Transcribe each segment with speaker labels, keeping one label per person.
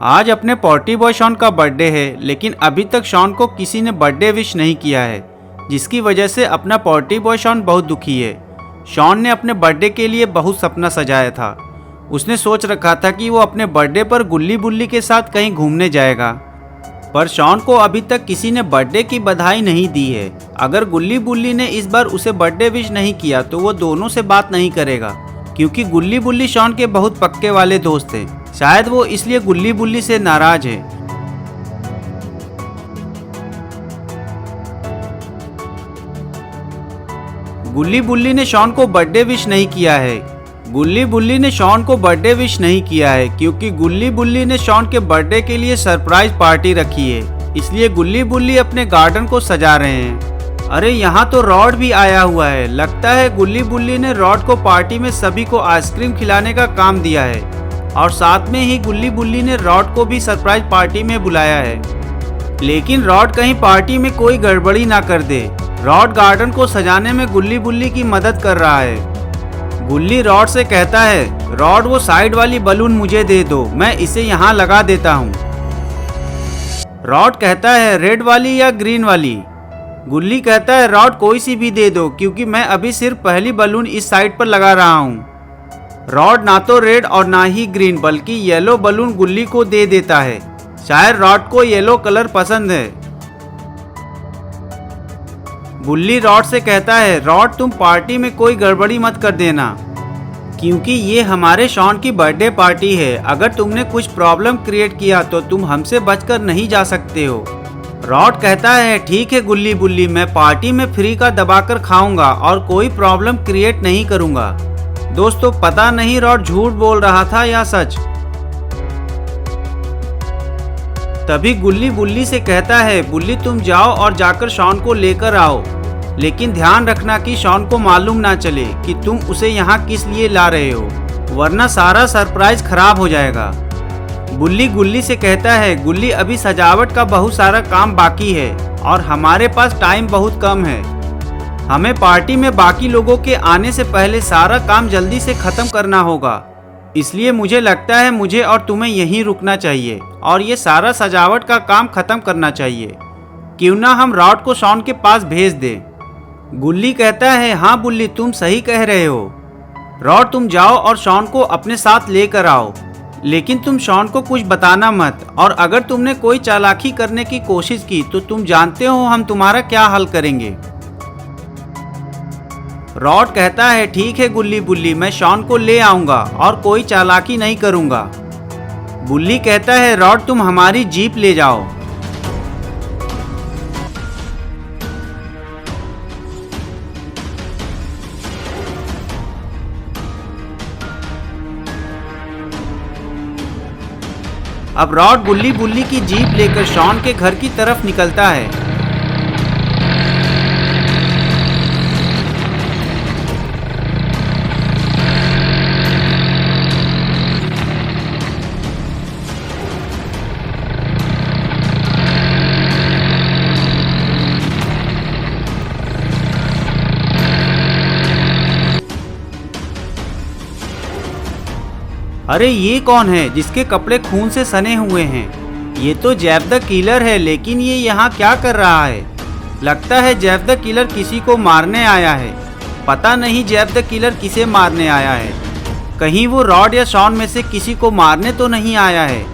Speaker 1: आज अपने potty boy Shawn का बर्थडे है, लेकिन अभी तक शॉन को किसी ने बर्थडे विश नहीं किया है, जिसकी वजह से अपना पॉटी बॉय शॉन बहुत दुखी है। शॉन ने अपने बर्थडे के लिए बहुत सपना सजाया था। उसने सोच रखा था कि वो अपने बर्थडे पर गुल्ली बुल्ली के साथ कहीं घूमने जाएगा, पर शॉन को अभी तक किसी ने बर्थडे की बधाई नहीं दी है। अगर गुल्ली बुल्ली ने इस बार उसे बर्थडे विश नहीं किया तो वो दोनों से बात नहीं करेगा, क्योंकि गुल्ली बुल्ली शॉन के बहुत पक्के वाले दोस्त थे। शायद वो इसलिए गुल्ली बुल्ली से नाराज है। गुल्ली बुल्ली ने शॉन को बर्थडे विश नहीं किया है। गुल्ली बुल्ली ने शॉन को बर्थडे विश नहीं किया है क्योंकि गुल्ली बुल्ली ने शॉन के बर्थडे के लिए सरप्राइज पार्टी रखी है, इसलिए गुल्ली बुल्ली अपने गार्डन को सजा रहे हैं। अरे यहाँ तो रॉड भी आया हुआ है। लगता है गुल्ली बुल्ली ने रॉड को पार्टी में सभी को आइसक्रीम खिलाने का काम दिया है, और साथ में ही गुल्ली बुल्ली ने रॉड को भी सरप्राइज पार्टी में बुलाया है। लेकिन रॉड कहीं पार्टी में कोई गड़बड़ी ना कर दे। रॉड गार्डन को सजाने में गुल्ली बुल्ली की मदद कर रहा है। गुल्ली रॉड से कहता है, रॉड वो साइड वाली बलून मुझे दे दो, मैं इसे यहाँ लगा देता हूँ। रॉड कहता है, रेड वाली या ग्रीन वाली? गुल्ली कहता है, रॉड कोई सी भी दे दो, क्योंकि मैं अभी सिर्फ पहली बलून इस साइड पर लगा रहा हूँ। रॉड ना तो रेड और ना ही ग्रीन बल्कि येलो बलून गुल्ली को दे देता है। शायद रॉड को येलो कलर पसंद है। गुल्ली रॉड से कहता है, रॉड तुम पार्टी में कोई गड़बड़ी मत कर देना, क्योंकि ये हमारे शॉन की बर्थडे पार्टी है। अगर तुमने कुछ प्रॉब्लम क्रिएट किया तो तुम हमसे बचकर नहीं जा सकते हो। रॉड कहता है, ठीक है गुल्ली बुल्ली, मैं पार्टी में फ्री का दबाकर खाऊंगा और कोई प्रॉब्लम क्रिएट नहीं करूंगा। दोस्तों, पता नहीं रॉड झूठ बोल रहा था या सच। तभी गुल्ली बुल्ली से कहता है, बुल्ली तुम जाओ और जाकर शॉन को लेकर आओ, लेकिन ध्यान रखना कि शॉन को मालूम ना चले कि तुम उसे यहाँ किस लिए ला रहे हो, वरना सारा सरप्राइज खराब हो जाएगा। बुल्ली गुल्ली से कहता है, गुल्ली अभी सजावट का बहुत सारा काम बाकी है और हमारे पास टाइम बहुत कम है। हमें पार्टी में बाकी लोगों के आने से पहले सारा काम जल्दी से खत्म करना होगा, इसलिए मुझे लगता है मुझे और तुम्हें यहीं रुकना चाहिए और ये सारा सजावट का काम खत्म करना चाहिए। क्यों ना हम रॉड को शॉन के पास भेज दें। गुल्ली कहता है, हाँ बुल्ली तुम सही कह रहे हो। रॉड तुम जाओ और शॉन को अपने साथ लेकर आओ, लेकिन तुम शॉन को कुछ बताना मत, और अगर तुमने कोई चालाकी करने की कोशिश की तो तुम जानते हो हम तुम्हारा क्या हल करेंगे। रॉड कहता है, ठीक है गुल्ली बुल्ली, मैं शॉन को ले आऊंगा और कोई चालाकी नहीं करूंगा। बुल्ली कहता है, रॉड तुम हमारी जीप ले जाओ। अब रॉड गुल्ली बुल्ली की जीप लेकर शॉन के घर की तरफ निकलता है। अरे ये कौन है जिसके कपड़े खून से सने हुए हैं? ये तो जैब द किलर है, लेकिन ये यहाँ क्या कर रहा है? लगता है जैब द किलर किसी को मारने आया है। पता नहीं जैब द किलर किसे मारने आया है। कहीं वो रॉड या शॉन में से किसी को मारने तो नहीं आया है।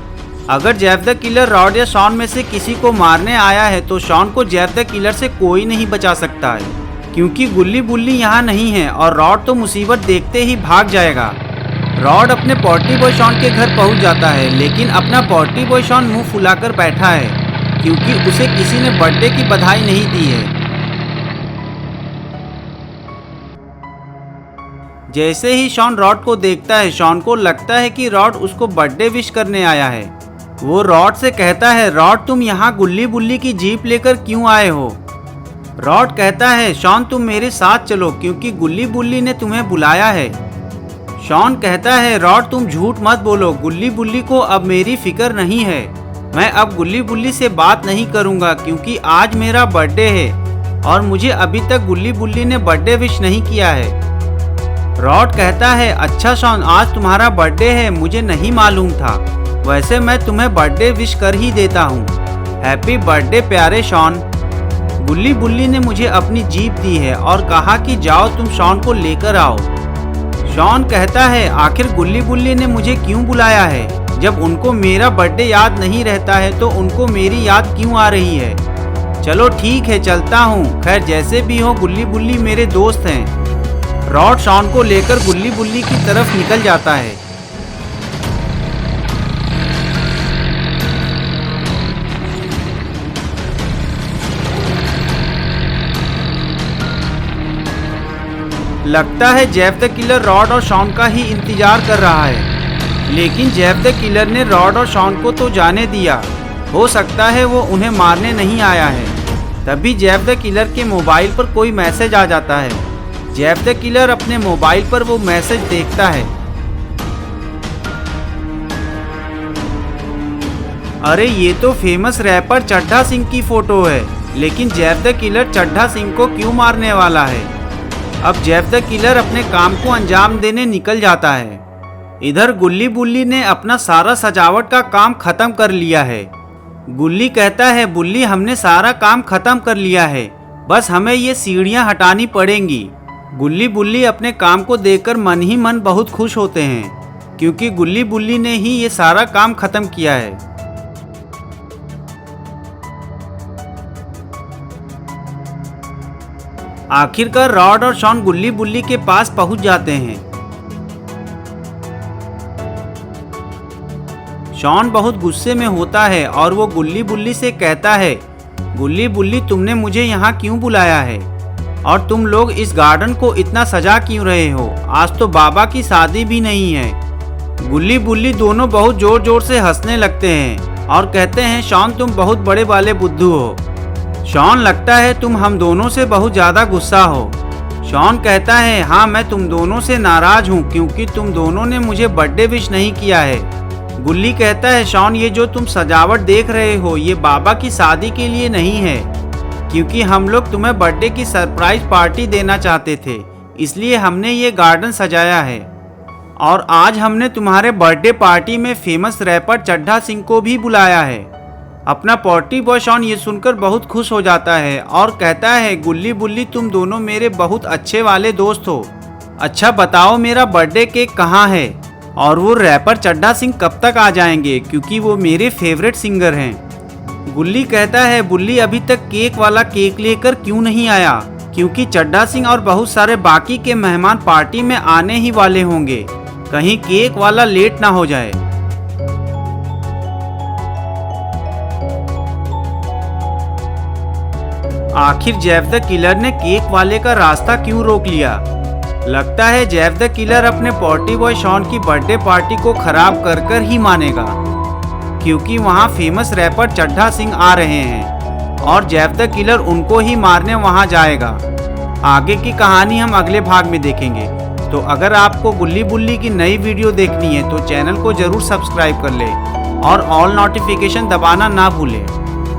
Speaker 1: अगर जैब द किलर रॉड या शॉन में से किसी को मारने आया है तो शॉन को जैब द किलर से कोई नहीं बचा सकता है, क्योंकि गुल्ली बुल्ली यहाँ नहीं है और रॉड तो मुसीबत देखते ही भाग जाएगा। रॉड अपने पॉटी बॉय शॉन के घर पहुंच जाता है, लेकिन अपना पॉटी बॉय शॉन मुंह फुलाकर बैठा है, क्योंकि उसे किसी ने बर्थडे की बधाई नहीं दी है। जैसे ही शॉन रॉड को देखता है, शॉन को लगता है कि रॉड उसको बर्थडे विश करने आया है। वो रॉड से कहता है, रॉड तुम यहाँ गुल्ली बुल्ली की जीप लेकर क्यों आए हो? रॉड कहता है, शॉन तुम मेरे साथ चलो, क्योंकि गुल्ली बुल्ली ने तुम्हें बुलाया है। शॉन कहता है, रॉड तुम झूठ मत बोलो, गुल्ली बुल्ली को अब मेरी फिक्र नहीं है। मैं अब गुल्ली बुल्ली से बात नहीं करूंगा, क्योंकि आज मेरा बर्थडे है और मुझे अभी तक गुल्ली बुल्ली ने बर्थडे विश नहीं किया है। रॉड कहता है, अच्छा शॉन, आज तुम्हारा बर्थडे है, मुझे नहीं मालूम था। वैसे मैं तुम्हें बर्थडे विश कर ही देता हूँ। हैप्पी बर्थडे प्यारे शॉन। गुल्ली बुल्ली ने मुझे अपनी जीप दी है और कहा कि जाओ तुम शॉन को लेकर आओ। शॉन कहता है आखिर गुल्ली बुल्ली ने मुझे क्यों बुलाया है? जब उनको मेरा बर्थडे याद नहीं रहता है तो उनको मेरी याद क्यों आ रही है? चलो ठीक है चलता हूँ। खैर जैसे भी हो गुल्ली बुल्ली मेरे दोस्त हैं। रॉड शॉन को लेकर गुल्ली बुल्ली की तरफ निकल जाता है। लगता है जेफ द किलर रॉड और शॉन का ही इंतजार कर रहा है, लेकिन जेफ द किलर ने रॉड और शॉन को तो जाने दिया। हो सकता है वो उन्हें मारने नहीं आया है। तभी जेफ द किलर के मोबाइल पर कोई मैसेज आ जाता है। जेफ द किलर अपने मोबाइल पर वो मैसेज देखता है। अरे ये तो फेमस रैपर चड्ढा सिंह की फोटो है, लेकिन Jeff the killer Chadha Singh को क्यों मारने वाला है? अब जेफ द किलर अपने काम को अंजाम देने निकल जाता है। इधर गुल्ली बुल्ली ने अपना सारा सजावट का काम खत्म कर लिया है। गुल्ली कहता है बुल्ली हमने सारा काम खत्म कर लिया है, बस हमें ये सीढ़ियाँ हटानी पड़ेंगी। गुल्ली बुल्ली अपने काम को देखकर मन ही मन बहुत खुश होते हैं, क्योंकि गुल्ली बुल्ली ने ही ये सारा काम खत्म किया है। आखिरकार रॉड और शॉन गुल्ली बुल्ली के पास पहुंच जाते हैं। शॉन बहुत गुस्से में होता है और वो गुल्ली बुल्ली से कहता है गुल्ली बुल्ली तुमने मुझे यहाँ क्यों बुलाया है और तुम लोग इस गार्डन को इतना सजा क्यों रहे हो? आज तो बाबा की शादी भी नहीं है। गुल्ली बुल्ली दोनों बहुत जोर जोर से हंसने लगते हैं और कहते हैं शॉन तुम बहुत बड़े वाले बुद्धू हो। शॉन लगता है तुम हम दोनों से बहुत ज़्यादा गुस्सा हो। शॉन कहता है हाँ मैं तुम दोनों से नाराज़ हूँ क्योंकि तुम दोनों ने मुझे बर्थडे विश नहीं किया है। गुल्ली कहता है शॉन ये जो तुम सजावट देख रहे हो ये बाबा की शादी के लिए नहीं है, क्योंकि हम लोग तुम्हें बर्थडे की सरप्राइज पार्टी देना चाहते थे, इसलिए हमने ये गार्डन सजाया है। और आज हमने तुम्हारे बर्थडे पार्टी में फेमस रैपर चड्ढा सिंह को भी बुलाया है। अपना पॉटी बॉय शॉन ये सुनकर बहुत खुश हो जाता है और कहता है गुल्ली बुल्ली तुम दोनों मेरे बहुत अच्छे वाले दोस्त हो। अच्छा बताओ मेरा बर्थडे केक कहाँ है और वो रैपर चड्ढा सिंह कब तक आ जाएंगे, क्योंकि वो मेरे फेवरेट सिंगर हैं। गुल्ली कहता है बुल्ली अभी तक केक वाला केक लेकर क्यों नहीं आया, क्योंकि चड्ढा सिंह और बहुत सारे बाकी के मेहमान पार्टी में आने ही वाले होंगे, कहीं केक वाला लेट ना हो जाए। आखिर जेफ द किलर ने केक वाले का रास्ता क्यों रोक लिया? लगता है जेफ द किलर अपने पॉटी बॉय शॉन की बर्थडे पार्टी को खराब कर ही मानेगा, क्योंकि वहां फेमस रैपर चड्ढा सिंह आ रहे हैं और जेफ द किलर उनको ही मारने वहां जाएगा। आगे की कहानी हम अगले भाग में देखेंगे। तो अगर आपको गुल्ली बुल्ली की नई वीडियो देखनी है तो चैनल को जरूर सब्सक्राइब कर ले और ऑल नोटिफिकेशन दबाना ना भूलें।